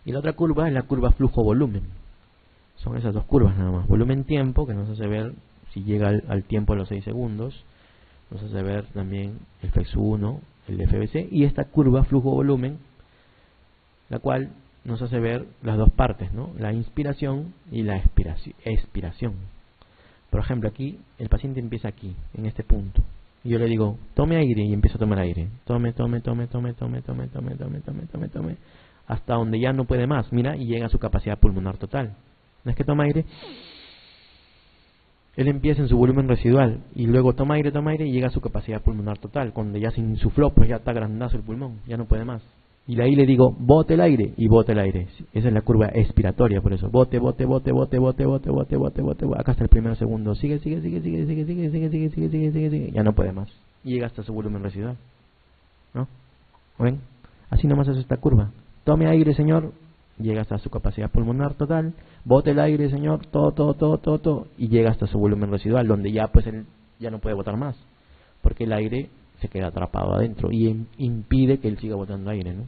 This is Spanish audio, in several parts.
Y la otra curva es la curva flujo-volumen. Son esas dos curvas nada más. Volumen-tiempo, que nos hace ver si llega al tiempo de los 6 segundos. Nos hace ver también el FX1, el FBC. Y esta curva flujo-volumen, la cual nos hace ver las dos partes, ¿no? La inspiración y la expiración. Por ejemplo, aquí el paciente empieza aquí, en este punto. Y yo le digo, tome aire, y empiezo a tomar aire. Tome. Hasta donde ya no puede más. Mira, y llega a su capacidad pulmonar total. No es que toma aire, él empieza en su volumen residual y luego toma aire y llega a su capacidad pulmonar total. Cuando ya se insufló, pues ya está grandazo el pulmón, ya no puede más. Y ahí le digo, bote el aire, y bote el aire. Esa es la curva expiratoria, por eso. Bote. Acá está el primer segundo. Sigue. Ya no puede más. Y llega hasta su volumen residual. ¿No? ¿Ven? Así nomás es esta curva. Tome aire, señor. Llega hasta su capacidad pulmonar total, bote el aire, señor, todo, y llega hasta su volumen residual, donde ya pues él ya no puede botar más, porque el aire se queda atrapado adentro y impide que él siga botando aire, ¿no?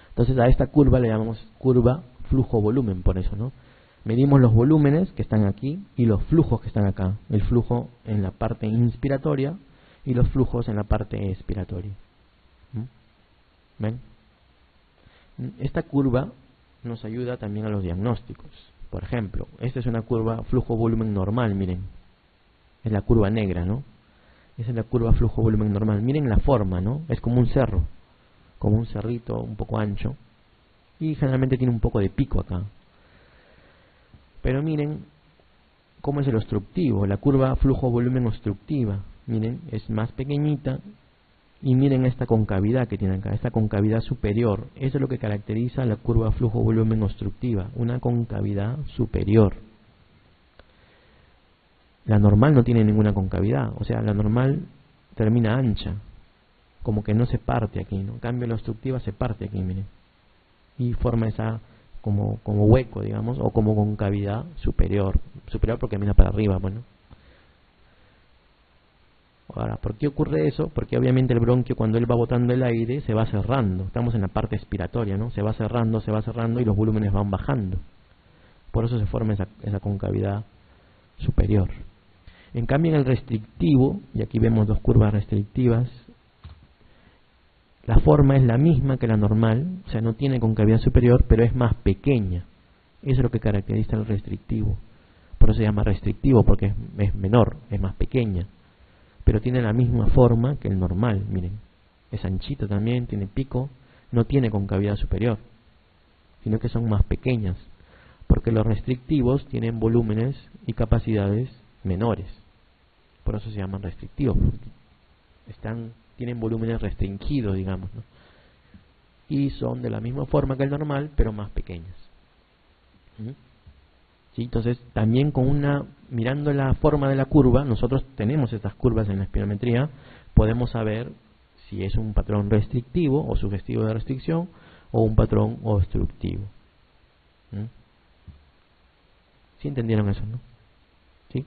Entonces a esta curva le llamamos curva flujo-volumen, por eso, ¿no? Medimos los volúmenes que están aquí y los flujos que están acá, el flujo en la parte inspiratoria y los flujos en la parte expiratoria. ¿Ven? Esta curva nos ayuda también a los diagnósticos. Por ejemplo, esta es una curva flujo-volumen normal, miren. Es la curva negra, ¿no? Esa es la curva flujo-volumen normal. Miren la forma, ¿no? Es como un cerro, como un cerrito un poco ancho. Y generalmente tiene un poco de pico acá. Pero miren cómo es el obstructivo. La curva flujo-volumen obstructiva. Miren, es más pequeñita. Y miren esta concavidad que tiene acá, esta concavidad superior. Eso es lo que caracteriza la curva flujo-volumen obstructiva, una concavidad superior. La normal no tiene ninguna concavidad, o sea, la normal termina ancha, como que no se parte aquí, ¿no? En cambio, la obstructiva se parte aquí, miren. Y forma esa como hueco, digamos, o como concavidad superior. Superior porque mira para arriba, bueno. Ahora, ¿por qué ocurre eso? Porque obviamente el bronquio, cuando él va botando el aire, se va cerrando. Estamos en la parte expiratoria, ¿no? Se va cerrando y los volúmenes van bajando. Por eso se forma esa concavidad superior. En cambio, en el restrictivo, y aquí vemos dos curvas restrictivas, la forma es la misma que la normal, o sea, no tiene concavidad superior, pero es más pequeña. Eso es lo que caracteriza el restrictivo. Por eso se llama restrictivo, porque es menor, es más pequeña. Pero tiene la misma forma que el normal, miren. Es anchito también, tiene pico, no tiene concavidad superior, sino que son más pequeñas, porque los restrictivos tienen volúmenes y capacidades menores. Por eso se llaman restrictivos. Tienen volúmenes restringidos, digamos, ¿no? Y son de la misma forma que el normal, pero más pequeñas. ¿Sí? Entonces, también mirando la forma de la curva, nosotros tenemos estas curvas en la espirometría, podemos saber si es un patrón restrictivo o sugestivo de restricción o un patrón obstructivo. ¿Sí entendieron eso, no? ¿Sí?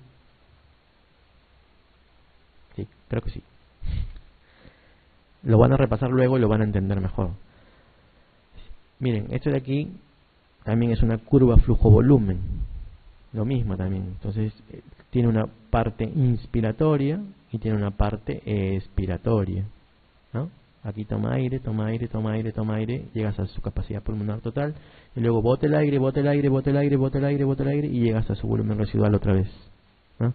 Sí, creo que sí. Lo van a repasar luego y lo van a entender mejor. Miren, esto de aquí también es una curva flujo-volumen. Lo mismo también. Entonces, tiene una parte inspiratoria y tiene una parte expiratoria, ¿no? Aquí toma aire, llegas a su capacidad pulmonar total y luego bote el aire y llegas a su volumen residual otra vez, ¿no?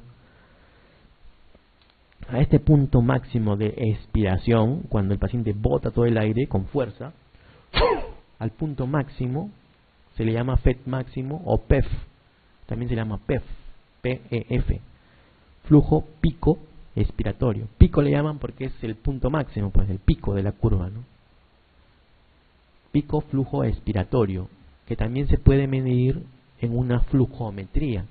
A este punto máximo de expiración, cuando el paciente bota todo el aire con fuerza, al punto máximo se le llama FET máximo o PEF. También se llama PEF, P-E-F, flujo pico expiratorio. Pico le llaman porque es el punto máximo, pues el pico de la curva, ¿no? Pico flujo expiratorio, que también se puede medir en una flujometría.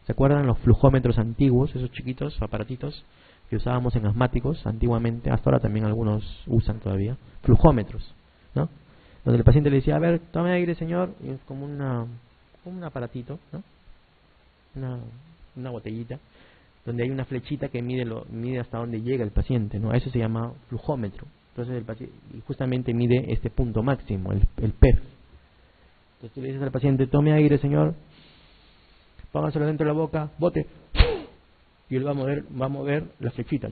¿Se acuerdan los flujómetros antiguos, esos chiquitos aparatitos que usábamos en asmáticos antiguamente? Hasta ahora también algunos usan todavía flujómetros, ¿no? Donde el paciente le decía, a ver, tome aire, señor, y es como un aparatito, ¿no? Una botellita donde hay una flechita que mide hasta dónde llega el paciente, ¿no? A eso se llama flujómetro. Entonces el paciente justamente mide este punto máximo, el PEF. Entonces tú le dices al paciente, tome aire, señor, póngaselo dentro de la boca, bote, y él va a mover la flechita,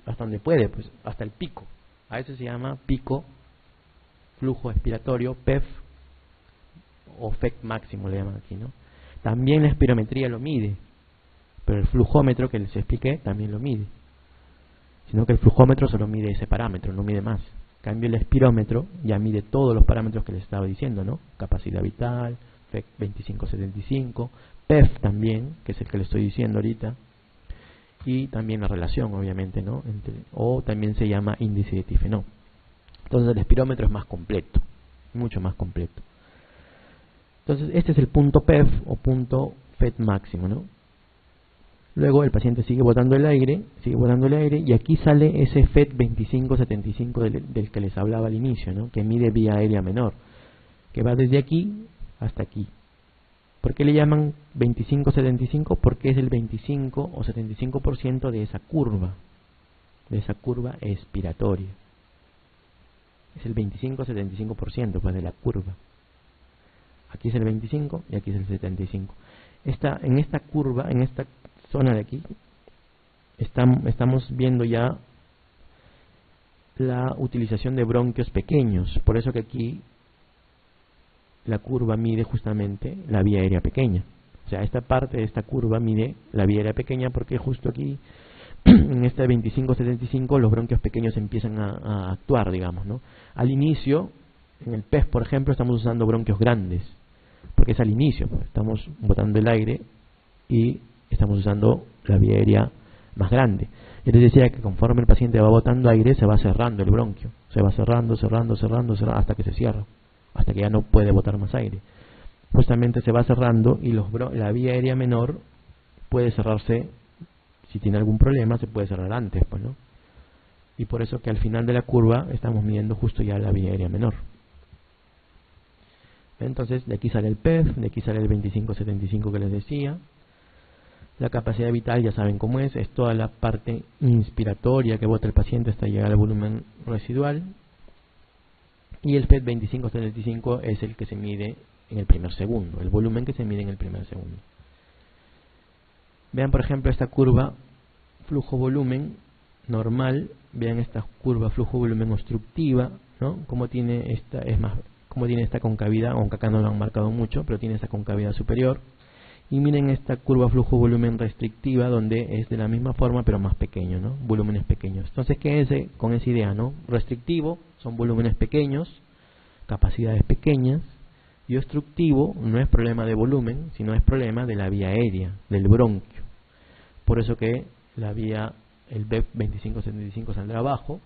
hasta donde puede, pues hasta el pico. A eso se llama pico, flujo expiratorio, PEF, o FEC máximo le llaman aquí, ¿no? También la espirometría lo mide, pero el flujómetro que les expliqué también lo mide. Sino que el flujómetro solo mide ese parámetro, no mide más. En cambio el espirómetro ya mide todos los parámetros que les estaba diciendo, ¿no? Capacidad vital, FEC 2575, PEF también, que es el que les estoy diciendo ahorita, y también la relación, obviamente, ¿no? O también se llama índice de Tifenot. Entonces el espirómetro es más completo, mucho más completo. Entonces este es el punto PEF o punto FET máximo, ¿no? Luego el paciente sigue botando el aire, y aquí sale ese FET 2575 del que les hablaba al inicio, ¿no? Que mide vía aérea menor, que va desde aquí hasta aquí. ¿Por qué le llaman 25-75? Porque es el 25 o 75% de esa curva expiratoria. Es el 25-75% pues, de la curva. Aquí es el 25 y aquí es el 75. En esta curva, en esta zona de aquí, estamos viendo ya la utilización de bronquios pequeños. Por eso que aquí la curva mide justamente la vía aérea pequeña. O sea, esta parte de esta curva mide la vía aérea pequeña porque justo aquí, en este 25-75, los bronquios pequeños empiezan a actuar, digamos, ¿no? Al inicio, en el PEF, por ejemplo, estamos usando bronquios grandes, porque es al inicio, pues, estamos botando el aire y estamos usando la vía aérea más grande. Yo les decía que conforme el paciente va botando aire, se va cerrando el bronquio, se va cerrando, hasta que se cierra, hasta que ya no puede botar más aire. Justamente se va cerrando y la vía aérea menor puede cerrarse, si tiene algún problema, se puede cerrar antes, pues, ¿no? Y por eso que al final de la curva estamos midiendo justo ya la vía aérea menor. Entonces, de aquí sale el PEF, de aquí sale el 25-75 que les decía. La capacidad vital ya saben cómo es toda la parte inspiratoria que bota el paciente hasta llegar al volumen residual. Y el FET 25-75 es el que se mide en el primer segundo, el volumen que se mide en el primer segundo. Vean por ejemplo esta curva flujo-volumen normal, vean esta curva flujo-volumen obstructiva, ¿no? Como tiene esta concavidad, aunque acá no lo han marcado mucho, pero tiene esa concavidad superior. Y miren esta curva flujo-volumen restrictiva, donde es de la misma forma pero más pequeño, ¿no? Volúmenes pequeños. Entonces quédense con esa idea, ¿no? Restrictivo son volúmenes pequeños, capacidades pequeñas, y obstructivo no es problema de volumen, sino es problema de la vía aérea, del bronquio. Por eso que el BEP 25-75 saldrá bajo,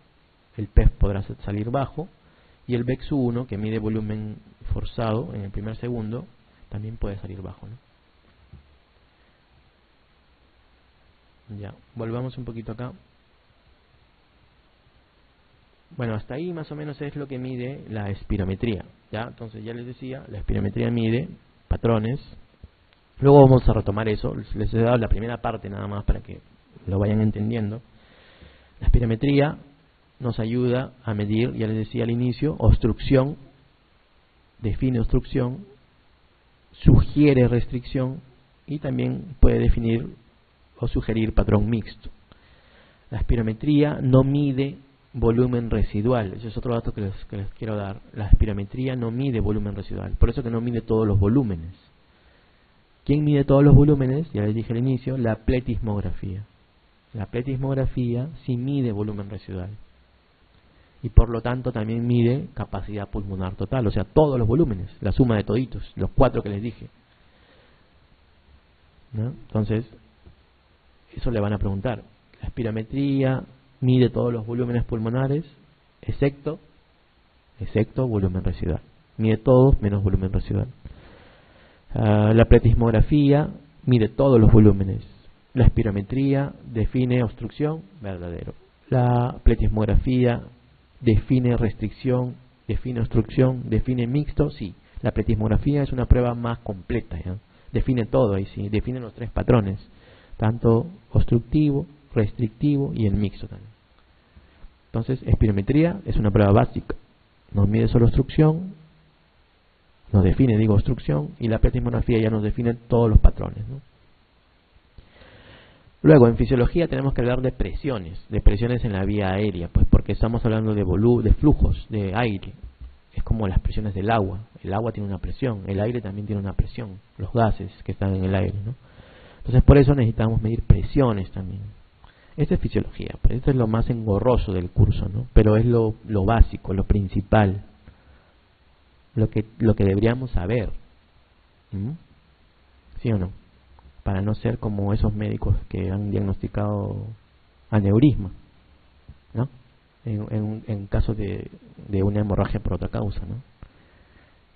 el PEF podrá salir bajo, y el BEX1, que mide volumen forzado en el primer segundo, también puede salir bajo, ¿no? Ya, volvamos un poquito acá. Bueno, hasta ahí más o menos es lo que mide la espirometría, ¿ya? Entonces ya les decía, la espirometría mide patrones. Luego vamos a retomar eso, les he dado la primera parte nada más para que lo vayan entendiendo. La espirometría nos ayuda a medir, ya les decía al inicio, obstrucción, define obstrucción, sugiere restricción y también puede definir o sugerir patrón mixto. La espirometría no mide volumen residual, ese es otro dato que les quiero dar. La espirometría no mide volumen residual, por eso que no mide todos los volúmenes. ¿Quién mide todos los volúmenes? Ya les dije al inicio, la pletismografía. La pletismografía sí mide volumen residual y por lo tanto también mide capacidad pulmonar total, o sea, todos los volúmenes, la suma de toditos, los 4 que les dije, ¿no? Entonces, eso le van a preguntar. La espirometría mide todos los volúmenes pulmonares, excepto volumen residual. Mide todos menos volumen residual. La pletismografía mide todos los volúmenes. La espirometría define obstrucción, verdadero. La pletismografía define restricción, define obstrucción, define mixto, sí. La pletismografía es una prueba más completa, ¿ya? Define todo ahí, sí. Define los 3 patrones, tanto obstructivo, restrictivo y el mixto también. Entonces, espirometría es una prueba básica. Nos mide solo obstrucción, nos define, digo, obstrucción, y la epistemografía ya nos define todos los patrones, ¿no? Luego, en fisiología tenemos que hablar de presiones en la vía aérea, pues porque estamos hablando de flujos de aire. Es como las presiones del agua. El agua tiene una presión, el aire también tiene una presión, los gases que están en el aire, ¿no? Entonces, por eso necesitamos medir presiones también. Esta es fisiología, pues esto es lo más engorroso del curso, ¿no? Pero es lo básico, lo principal, lo que deberíamos saber. ¿Sí o no? Para no ser como esos médicos que han diagnosticado aneurisma, ¿no? En caso de una hemorragia por otra causa,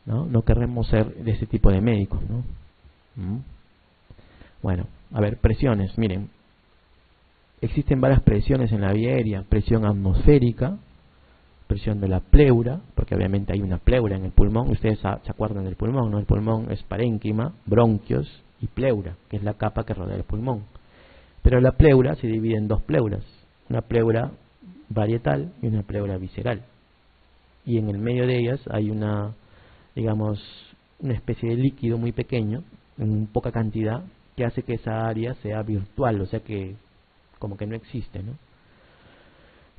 ¿no? No queremos ser de ese tipo de médicos, ¿no? Bueno, a ver, presiones, miren. Existen varias presiones en la vía aérea: presión atmosférica, presión de la pleura, porque obviamente hay una pleura en el pulmón. Ustedes se acuerdan del pulmón, ¿no? El pulmón es parénquima, bronquios y pleura, que es la capa que rodea el pulmón. Pero la pleura se divide en dos pleuras, una pleura varietal y una pleura visceral. Y en el medio de ellas hay una especie de líquido muy pequeño, en poca cantidad, que hace que esa área sea virtual, o sea que como que no existe, ¿no?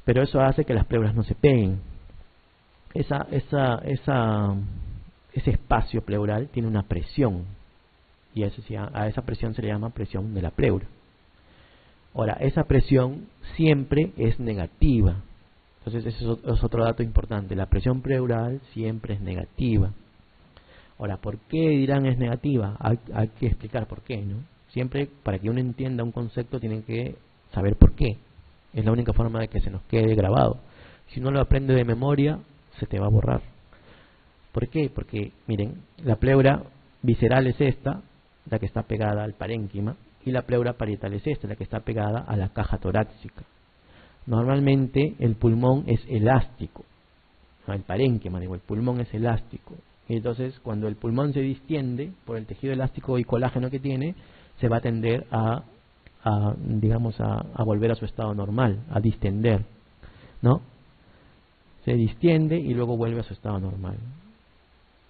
Pero eso hace que las pleuras no se peguen. Ese espacio pleural tiene una presión, y a esa presión se le llama presión de la pleura. Ahora, esa presión siempre es negativa. Entonces, ese es otro dato importante. La presión pleural siempre es negativa. Ahora, ¿por qué dirán es negativa? Hay que explicar por qué, ¿no? Siempre, para que uno entienda un concepto, tiene que saber por qué. Es la única forma de que se nos quede grabado. Si uno lo aprende de memoria, se te va a borrar. ¿Por qué? Porque, miren, la pleura visceral es esta, la que está pegada al parénquima, y la pleura parietal es esta, la que está pegada a la caja torácica. Normalmente el pulmón es elástico, no, el parénquima, el pulmón es elástico, y entonces cuando el pulmón se distiende por el tejido elástico y colágeno que tiene, se va a tender a volver a su estado normal, a distender, ¿no? Se distiende y luego vuelve a su estado normal.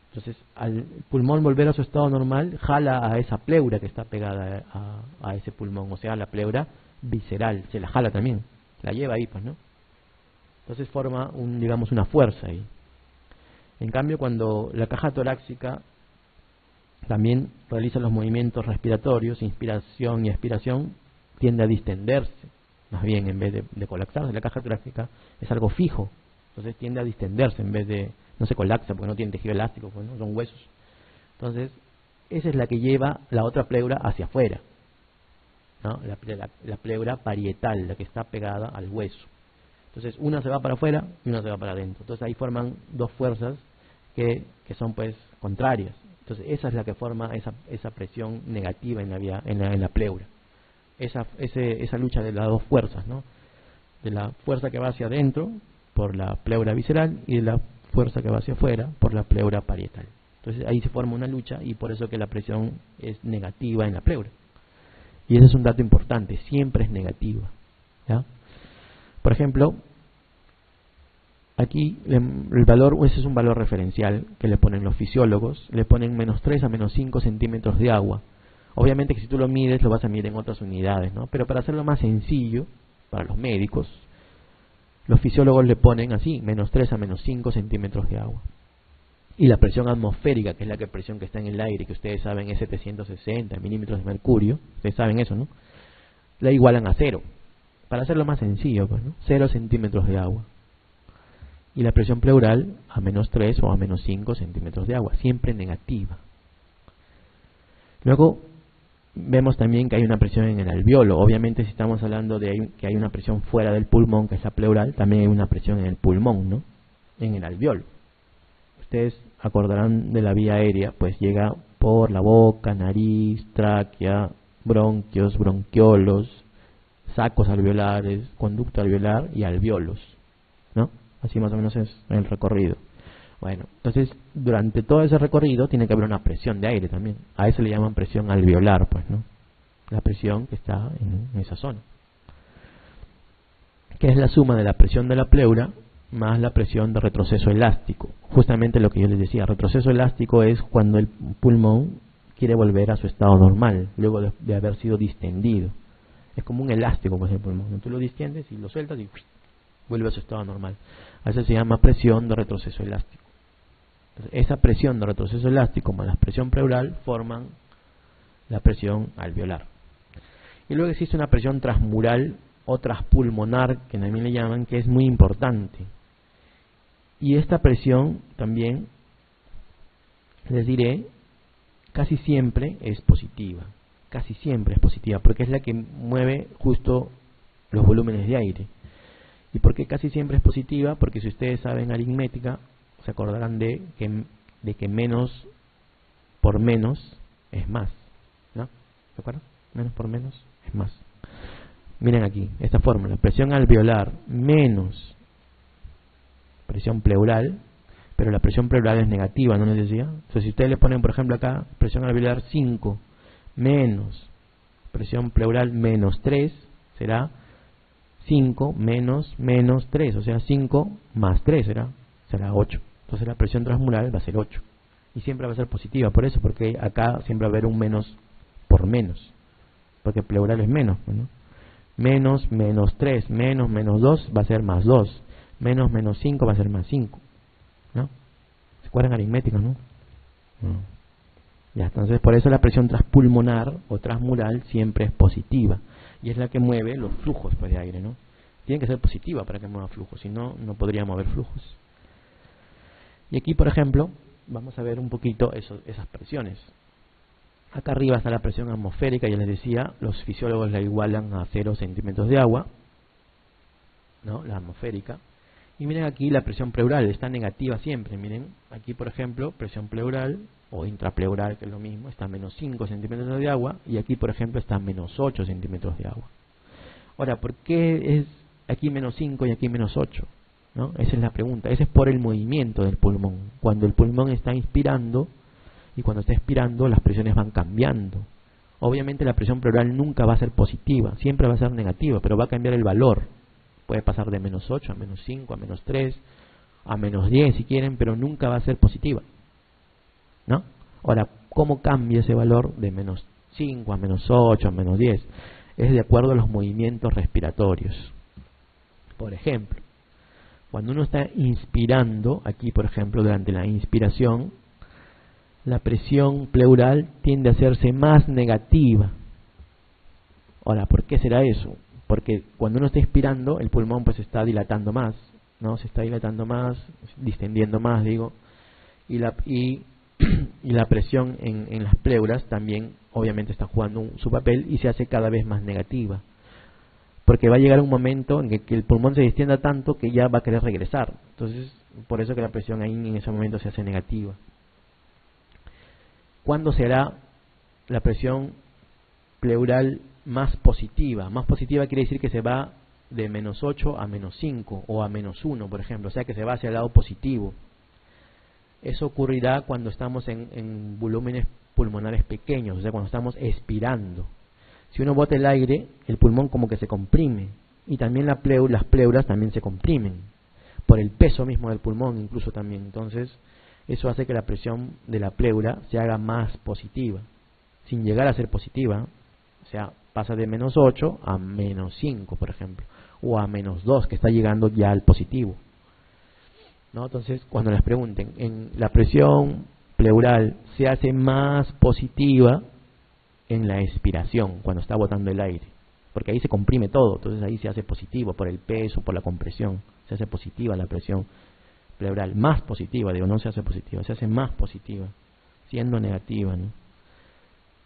Entonces, al pulmón volver a su estado normal, jala a esa pleura que está pegada a ese pulmón, o sea, la pleura visceral, se la jala también, la lleva ahí, pues, ¿no? Entonces forma una fuerza ahí. En cambio, cuando la caja torácica también realiza los movimientos respiratorios, inspiración y expiración, tiende a distenderse, más bien en vez de colapsarse. La caja torácica es algo fijo, entonces tiende a distenderse en vez de, no se colapsa porque no tiene tejido elástico, pues, ¿no? Son huesos. Entonces, esa es la que lleva la otra pleura hacia afuera, ¿no? La pleura parietal, la que está pegada al hueso. Entonces, una se va para afuera y una se va para adentro. Entonces, ahí forman dos fuerzas que son, pues, contrarias. Entonces, esa es la que forma esa presión negativa en la pleura. Esa lucha de las dos fuerzas, ¿no? De la fuerza que va hacia adentro por la pleura visceral y de la fuerza que va hacia afuera por la pleura parietal. Entonces ahí se forma una lucha y por eso que la presión es negativa en la pleura. Y ese es un dato importante, siempre es negativa, ¿ya? Por ejemplo, aquí el valor, ese es un valor referencial que le ponen los fisiólogos, le ponen -3 a -5 centímetros de agua. Obviamente que si tú lo mides, lo vas a medir en otras unidades, ¿no? Pero para hacerlo más sencillo, para los médicos, los fisiólogos le ponen así, -3 a -5 centímetros de agua. Y la presión atmosférica, que es la presión que está en el aire, que ustedes saben es 760 milímetros de mercurio, ustedes saben eso, ¿no? La igualan a 0. Para hacerlo más sencillo, pues, ¿no? 0 centímetros de agua. Y la presión pleural a -3 o a -5 centímetros de agua, siempre negativa. Luego vemos también que hay una presión en el alveolo. Obviamente si estamos hablando de que hay una presión fuera del pulmón, que es la pleural, también hay una presión en el pulmón, ¿no? En el alveolo. Ustedes acordarán de la vía aérea, pues llega por la boca, nariz, tráquea, bronquios, bronquiolos, sacos alveolares, conducto alveolar y alveolos, ¿no? Así más o menos es el recorrido. Bueno, entonces durante todo ese recorrido tiene que haber una presión de aire también. A eso le llaman presión alveolar, pues, ¿no? La presión que está en esa zona, que es la suma de la presión de la pleura más la presión de retroceso elástico. Justamente lo que yo les decía, retroceso elástico es cuando el pulmón quiere volver a su estado normal, luego de haber sido distendido. Es como un elástico, pues, el pulmón. Tú lo distiendes y lo sueltas y vuelve a su estado normal. A eso se llama presión de retroceso elástico. Entonces, esa presión de retroceso elástico más la presión pleural forman la presión alveolar. Y luego existe una presión transmural o transpulmonar, que también le llaman, que es muy importante. Y esta presión también, les diré, casi siempre es positiva. Casi siempre es positiva, porque es la que mueve justo los volúmenes de aire. ¿Y por qué casi siempre es positiva? Porque si ustedes saben aritmética, se acordarán de que menos por menos es más, ¿no? ¿Se acuerdan? Menos por menos es más. Miren aquí, esta fórmula, presión alveolar menos presión pleural, pero la presión pleural es negativa, ¿no les decía? Entonces, si ustedes le ponen, por ejemplo, acá, presión alveolar 5 menos presión pleural menos 3, será 5 menos 3, o sea, 5 más 3 será 8. Entonces la presión transmural va a ser 8. Y siempre va a ser positiva, por eso, porque acá siempre va a haber un menos por menos, porque pleural es menos, ¿no? Menos 3, menos 2 va a ser más 2, menos 5 va a ser más 5, ¿no? ¿Se acuerdan aritmética, no? Ya, entonces por eso la presión transpulmonar o transmural siempre es positiva y es la que mueve los flujos, pues, de aire, ¿no? Tiene que ser positiva para que mueva flujos, si no, no podría mover flujos. Y aquí, por ejemplo, vamos a ver un poquito esas presiones. Acá arriba está la presión atmosférica, ya les decía, los fisiólogos la igualan a 0 centímetros de agua, ¿no? La atmosférica. Y miren aquí la presión pleural, está negativa siempre. Miren, aquí por ejemplo, presión pleural o intrapleural, que es lo mismo, está a menos 5 centímetros de agua, y aquí por ejemplo está a menos 8 centímetros de agua. Ahora, ¿por qué es aquí menos 5 y aquí menos 8? ¿No? Esa es la pregunta. Ese es por el movimiento del pulmón. Cuando el pulmón está inspirando y cuando está expirando, las presiones van cambiando. Obviamente la presión pleural nunca va a ser positiva, siempre va a ser negativa, pero va a cambiar el valor. Puede pasar de menos 8 a menos 5, a menos 3, a menos 10 si quieren, pero nunca va a ser positiva, ¿no? Ahora, ¿cómo cambia ese valor de menos 5 a menos 8 a menos 10? Es de acuerdo a los movimientos respiratorios. Por ejemplo, cuando uno está inspirando, aquí por ejemplo durante la inspiración, la presión pleural tiende a hacerse más negativa. Ahora, ¿por qué será eso? Porque cuando uno está inspirando, el pulmón pues se está dilatando más, ¿no? Se está dilatando más, distendiendo más, digo, y la presión en las pleuras también obviamente está jugando su papel y se hace cada vez más negativa. Porque va a llegar un momento en que el pulmón se distienda tanto que ya va a querer regresar. Entonces, por eso que la presión ahí en ese momento se hace negativa. ¿Cuándo será la presión pleural más positiva? Más positiva quiere decir que se va de menos 8 a menos 5 o a menos 1, por ejemplo. O sea que se va hacia el lado positivo. Eso ocurrirá cuando estamos en volúmenes pulmonares pequeños, o sea, cuando estamos expirando. Si uno bota el aire, el pulmón como que se comprime. Y también las pleuras también se comprimen. Por el peso mismo del pulmón incluso también. Entonces, eso hace que la presión de la pleura se haga más positiva, sin llegar a ser positiva. O sea, pasa de menos 8 a menos 5, por ejemplo, o a menos 2, que está llegando ya al positivo, ¿no? Entonces, cuando les pregunten, la presión pleural se hace más positiva en la expiración, cuando está botando el aire, porque ahí se comprime todo, entonces ahí se hace positivo por el peso, por la compresión, se hace positiva la presión pleural, más positiva, digo, no se hace positiva, se hace más positiva, siendo negativa, ¿no?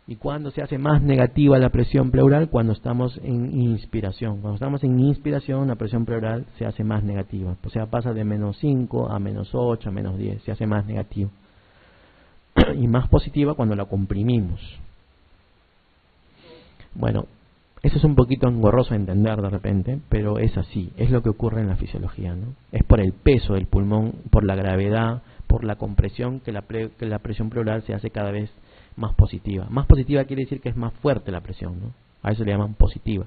¿Y cuándo se hace más negativa la presión pleural? Cuando estamos en inspiración. Cuando estamos en inspiración, la presión pleural se hace más negativa, o sea, pasa de menos 5 a menos 8, a menos 10, se hace más negativa. Y más positiva cuando la comprimimos. Bueno, eso es un poquito engorroso a entender de repente, pero es así, es lo que ocurre en la fisiología, ¿no? Es por el peso del pulmón, por la gravedad, por la compresión que la presión pleural se hace cada vez más positiva. Más positiva quiere decir que es más fuerte la presión, ¿no? A eso le llaman positiva.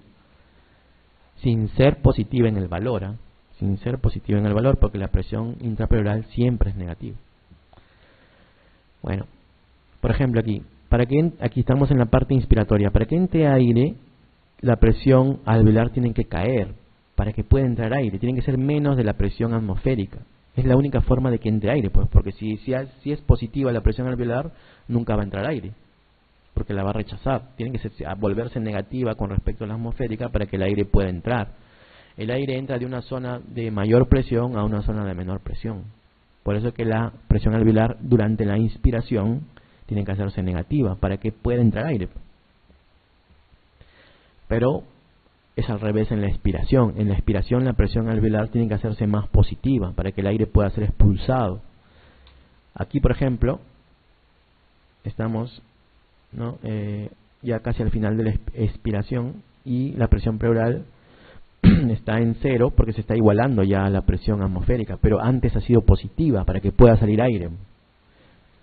Sin ser positiva en el valor, ¿eh? sin ser positiva en el valor, porque la presión intrapleural siempre es negativa. Bueno, por ejemplo aquí, aquí estamos en la parte inspiratoria. Para que entre aire, la presión alveolar tiene que caer. Para que pueda entrar aire, tiene que ser menos de la presión atmosférica. Es la única forma de que entre aire, pues, porque si es positiva la presión alveolar, nunca va a entrar aire, porque la va a rechazar. Tiene que volverse negativa con respecto a la atmosférica para que el aire pueda entrar. El aire entra de una zona de mayor presión a una zona de menor presión. Por eso que la presión alveolar durante la inspiración tiene que hacerse negativa para que pueda entrar aire. Pero es al revés en la expiración. En la expiración la presión alveolar tiene que hacerse más positiva para que el aire pueda ser expulsado. Aquí, por ejemplo, estamos, ¿no? Ya casi al final de la expiración y la presión pleural está en cero porque se está igualando ya a la presión atmosférica, pero antes ha sido positiva para que pueda salir aire,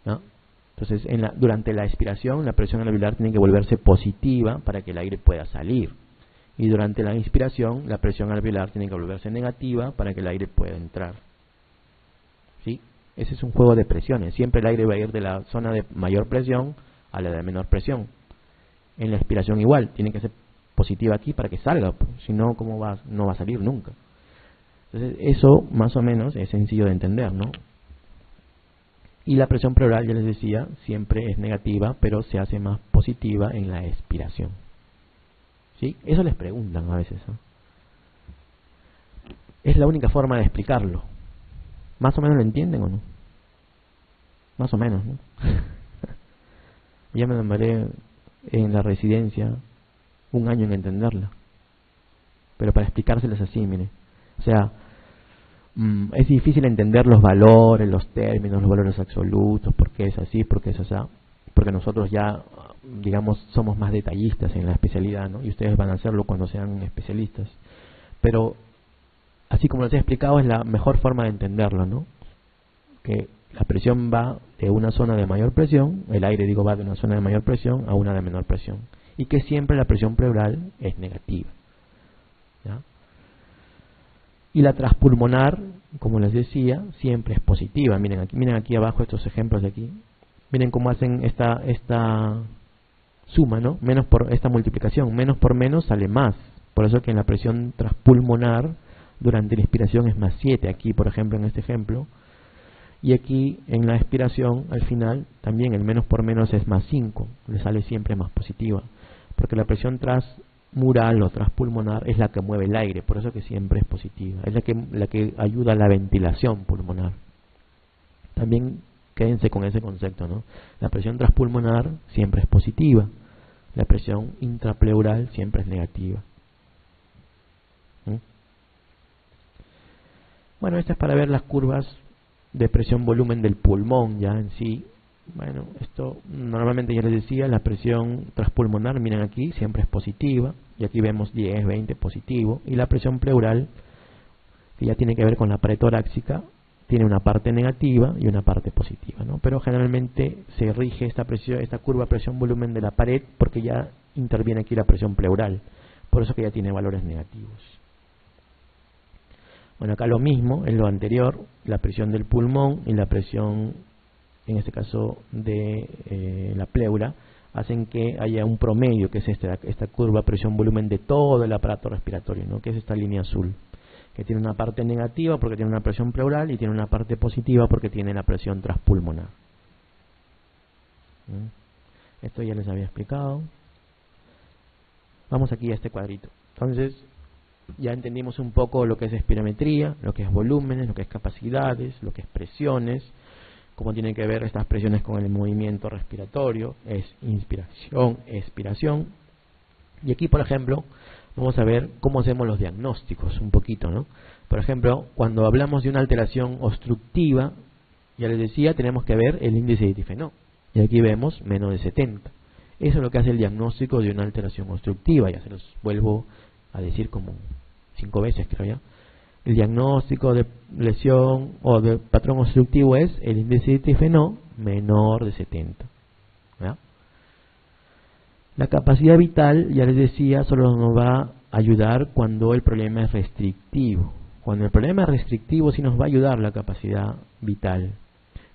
¿no? Entonces, durante la expiración la presión alveolar tiene que volverse positiva para que el aire pueda salir. Y durante la inspiración la presión alveolar tiene que volverse negativa para que el aire pueda entrar. ¿Sí? Ese es un juego de presiones. Siempre el aire va a ir de la zona de mayor presión a la de menor presión. En la expiración igual, tiene que ser positiva aquí para que salga, pues. Si no, no va a salir nunca. Entonces, eso más o menos es sencillo de entender, ¿no? Y la presión pleural, ya les decía, siempre es negativa, pero se hace más positiva en la expiración. ¿Sí? Eso les preguntan a veces, ¿no? Es la única forma de explicarlo. ¿Más o menos lo entienden o no? Más o menos, ¿no? Ya me demoré en la residencia 1 año en entenderla. Pero para explicárselas así, mire. O sea, es difícil entender los valores, los términos, los valores absolutos, por qué es así, por qué es así. Porque nosotros ya, digamos, somos más detallistas en la especialidad, ¿no? Y ustedes van a hacerlo cuando sean especialistas. Pero, así como les he explicado, es la mejor forma de entenderlo, ¿no? Que la presión va de una zona de mayor presión, el aire, digo, va de una zona de mayor presión a una de menor presión. Y que siempre la presión pleural es negativa, ¿ya? Y la transpulmonar, como les decía, siempre es positiva. Miren aquí abajo estos ejemplos de aquí. Miren cómo hacen esta suma, ¿no? Menos por esta multiplicación. Menos por menos sale más. Por eso que en la presión transpulmonar, durante la inspiración es más 7. Aquí, por ejemplo, en este ejemplo. Y aquí, en la expiración, al final, también el menos por menos es más 5. Le sale siempre más positiva. Porque la presión transmural o transpulmonar es la que mueve el aire. Por eso que siempre es positiva. Es la que ayuda a la ventilación pulmonar. También quédense con ese concepto, ¿no? La presión transpulmonar siempre es positiva. La presión intrapleural siempre es negativa. Bueno, esta es para ver las curvas de presión-volumen del pulmón ya en sí. Bueno, esto normalmente ya les decía, la presión transpulmonar, miren aquí, siempre es positiva. Y aquí vemos 10, 20 positivo. Y la presión pleural, que ya tiene que ver con la pared torácica, tiene una parte negativa y una parte positiva, ¿no? Pero generalmente se rige esta curva presión-volumen de la pared porque ya interviene aquí la presión pleural. Por eso que ya tiene valores negativos. Bueno, acá lo mismo, en lo anterior, la presión del pulmón y la presión, en este caso de la pleura, hacen que haya un promedio, que es esta curva presión-volumen de todo el aparato respiratorio, ¿no? Que es esta línea azul, que tiene una parte negativa porque tiene una presión pleural y tiene una parte positiva porque tiene la presión transpulmonar. Esto ya les había explicado. Vamos aquí a este cuadrito. Entonces, ya entendimos un poco lo que es espirometría, lo que es volúmenes, lo que es capacidades, lo que es presiones, cómo tienen que ver estas presiones con el movimiento respiratorio, es inspiración, expiración. Y aquí, por ejemplo, vamos a ver cómo hacemos los diagnósticos un poquito, ¿no? Por ejemplo, cuando hablamos de una alteración obstructiva, ya les decía, tenemos que ver el índice de difenó. Y aquí vemos menos de 70. Eso es lo que hace el diagnóstico de una alteración obstructiva. Ya se los vuelvo a decir como 5 veces, creo ya. El diagnóstico de lesión o de patrón obstructivo es el índice de difenó menor de 70. ¿Ya? La capacidad vital, ya les decía, solo nos va a ayudar cuando el problema es restrictivo. Cuando el problema es restrictivo, sí nos va a ayudar la capacidad vital.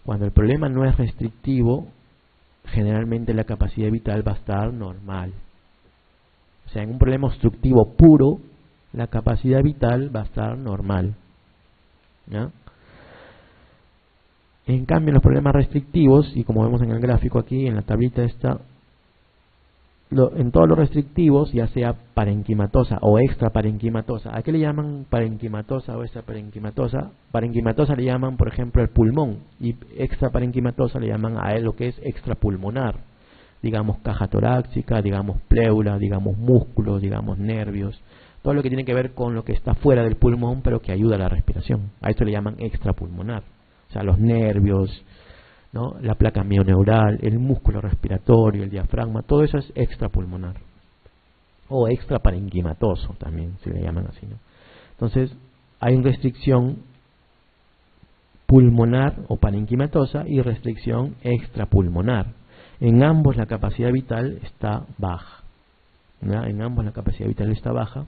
Cuando el problema no es restrictivo, generalmente la capacidad vital va a estar normal. O sea, en un problema obstructivo puro, la capacidad vital va a estar normal, ¿ya? En cambio, en los problemas restrictivos, y como vemos en el gráfico aquí, en la tablita esta, en todos los restrictivos, ya sea parenquimatosa o extraparenquimatosa. ¿A qué le llaman parenquimatosa o extraparenquimatosa? Parenquimatosa le llaman, por ejemplo, el pulmón, y extraparenquimatosa le llaman a él lo que es extrapulmonar. Digamos caja torácica, digamos pleura, digamos músculos, digamos nervios. Todo lo que tiene que ver con lo que está fuera del pulmón, pero que ayuda a la respiración. A esto le llaman extrapulmonar. O sea, los nervios, ¿no? La placa mioneural, el músculo respiratorio, el diafragma, todo eso es extrapulmonar. O extraparenquimatoso también se le llaman así, ¿no? Entonces, hay restricción pulmonar o parenquimatosa y restricción extrapulmonar. En ambos la capacidad vital está baja, ¿ya? En ambos la capacidad vital está baja.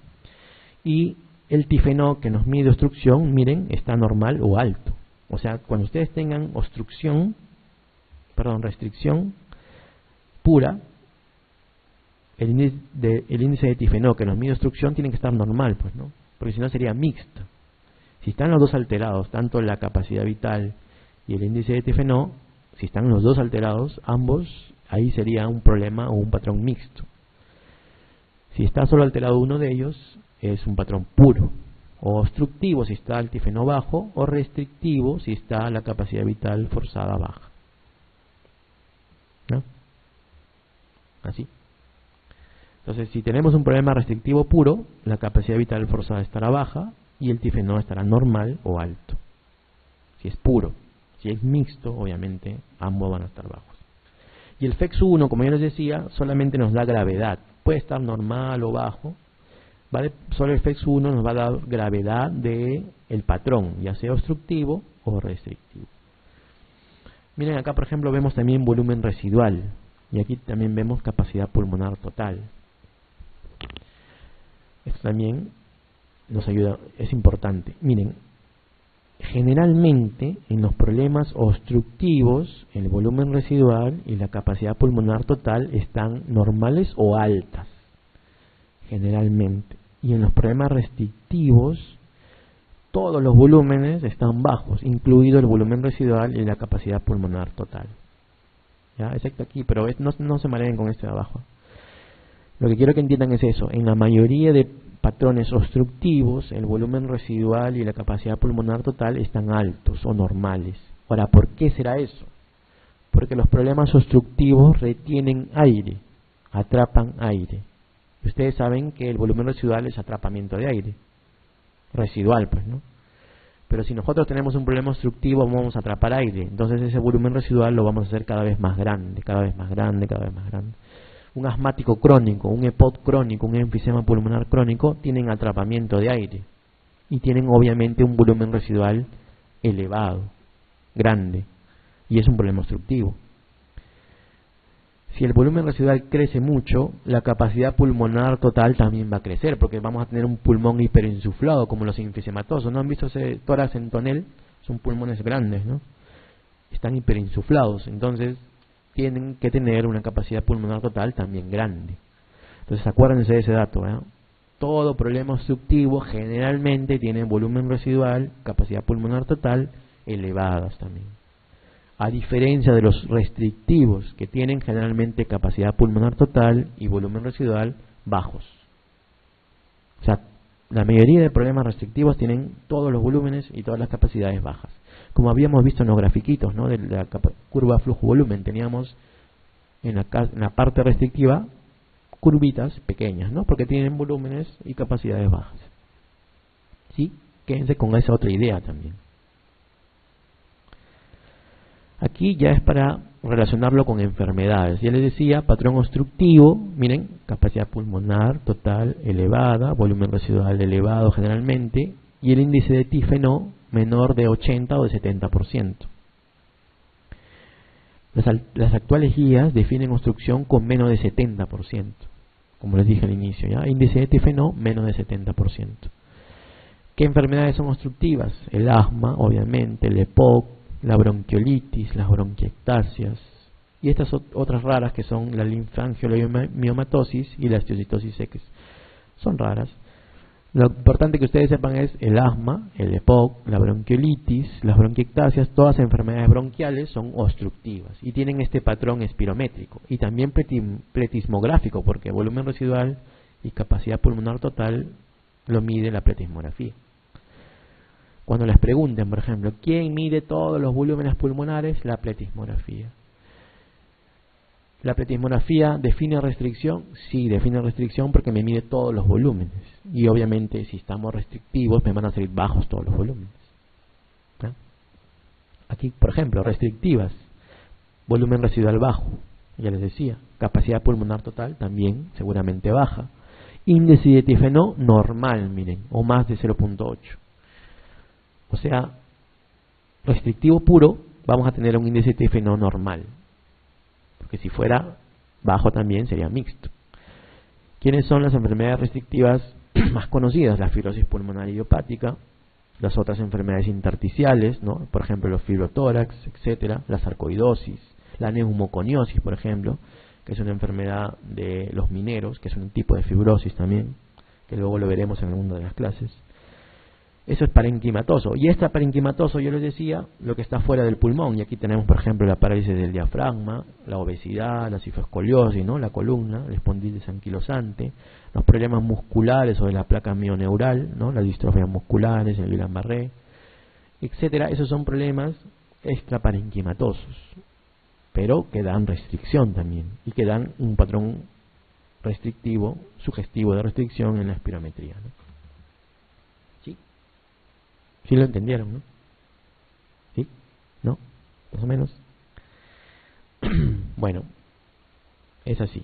Y el tifenó que nos mide obstrucción, miren, está normal o alto. O sea, cuando ustedes tengan restricción pura, el índice de tifenó que nos mide obstrucción tiene que estar normal, pues, ¿no? Porque si no sería mixto. Si están los dos alterados, tanto la capacidad vital y el índice de tifenó, si están los dos alterados, ambos, ahí sería un problema o un patrón mixto. Si está solo alterado uno de ellos, es un patrón puro. O obstructivo si está el tifenó bajo, o restrictivo si está la capacidad vital forzada baja, ¿no? Así. Entonces, si tenemos un problema restrictivo puro, la capacidad vital forzada estará baja y el tifenó estará normal o alto. Si es puro. Si es mixto, obviamente, ambos van a estar bajos. Y el FEX1, como yo les decía, solamente nos da gravedad. Puede estar normal o bajo, ¿vale? Solo el FEX1 nos va a dar gravedad del patrón, ya sea obstructivo o restrictivo. Miren acá, por ejemplo, vemos también volumen residual. Y aquí también vemos capacidad pulmonar total. Esto también nos ayuda, es importante. Miren, generalmente en los problemas obstructivos, el volumen residual y la capacidad pulmonar total están normales o altas. Generalmente. Y en los problemas restrictivos, todos los volúmenes están bajos, incluido el volumen residual y la capacidad pulmonar total. ¿Ya? Excepto aquí, pero no se mareen con este de abajo. Lo que quiero que entiendan es eso. En la mayoría de patrones obstructivos, el volumen residual y la capacidad pulmonar total están altos o normales. Ahora, ¿por qué será eso? Porque los problemas obstructivos retienen aire, atrapan aire. Ustedes saben que el volumen residual es atrapamiento de aire. Residual, pues, ¿no? Pero si nosotros tenemos un problema obstructivo, vamos a atrapar aire. Entonces ese volumen residual lo vamos a hacer cada vez más grande, cada vez más grande, cada vez más grande. Un asmático crónico, un EPOC crónico, un enfisema pulmonar crónico, tienen atrapamiento de aire. Y tienen obviamente un volumen residual elevado, grande. Y es un problema obstructivo. Si el volumen residual crece mucho, la capacidad pulmonar total también va a crecer, porque vamos a tener un pulmón hiperinsuflado, como los enfisematosos. ¿No han visto ese tórax en tonel? Son pulmones grandes, ¿no? Están hiperinsuflados, entonces tienen que tener una capacidad pulmonar total también grande. Entonces acuérdense de ese dato, ¿eh? Todo problema obstructivo generalmente tiene volumen residual, capacidad pulmonar total elevadas también. A diferencia de los restrictivos, que tienen generalmente capacidad pulmonar total y volumen residual bajos. O sea, la mayoría de problemas restrictivos tienen todos los volúmenes y todas las capacidades bajas. Como habíamos visto en los grafiquitos, ¿no? De la curva flujo-volumen, teníamos en la parte restrictiva curvitas pequeñas, ¿no? Porque tienen volúmenes y capacidades bajas. ¿Sí? Quédense con esa otra idea también. Aquí ya es para relacionarlo con enfermedades. Ya les decía, patrón obstructivo, miren, capacidad pulmonar total elevada, volumen residual elevado generalmente, y el índice de tifenó menor de 80 o de 70%. Las actuales guías definen obstrucción con menos de 70%, como les dije al inicio, ¿ya? Índice de tifenó menos de 70%. ¿Qué enfermedades son obstructivas? El asma, obviamente, el EPOC, la bronquiolitis, las bronquiectasias y estas otras raras que son la linfangioliomatosis y la osteocitosis X. Son raras. Lo importante que ustedes sepan es el asma, el EPOC, la bronquiolitis, las bronquiectasias, todas las enfermedades bronquiales son obstructivas y tienen este patrón espirométrico y también pletismográfico, porque volumen residual y capacidad pulmonar total lo mide la pletismografía. Cuando les pregunten, por ejemplo, ¿quién mide todos los volúmenes pulmonares? La pletismografía. ¿La pletismografía define restricción? Sí, define restricción porque me mide todos los volúmenes. Y obviamente si estamos restrictivos me van a salir bajos todos los volúmenes. ¿No? Aquí, por ejemplo, restrictivas, volumen residual bajo, ya les decía. Capacidad pulmonar total también seguramente baja. Índice de dietéfeno normal, miren, o más de 0.8. O sea, restrictivo puro, vamos a tener un índice de dietéfeno normal. Porque si fuera bajo también sería mixto. ¿Quiénes son las enfermedades restrictivas más conocidas? La fibrosis pulmonar idiopática, las otras enfermedades intersticiales, ¿no? Por ejemplo, los fibrotórax, etcétera, la sarcoidosis, la neumoconiosis, por ejemplo, que es una enfermedad de los mineros, que es un tipo de fibrosis también, que luego lo veremos en alguna de las clases. Eso es parenquimatoso. Y este parenquimatoso, yo les decía, lo que está fuera del pulmón. Y aquí tenemos, por ejemplo, la parálisis del diafragma, la obesidad, la cifoescoliosis, ¿no? La columna, la espondilitis anquilosante, los problemas musculares o de la placa mioneural, ¿no? Las distrofias musculares, el Guillain-Barré, etcétera. Esos son problemas extraparenquimatosos, pero que dan restricción también y que dan un patrón restrictivo, sugestivo de restricción en la espirometría, ¿no? ¿Sí? ¿Sí lo entendieron, no? ¿Sí? ¿No? Más o menos. Bueno, es así.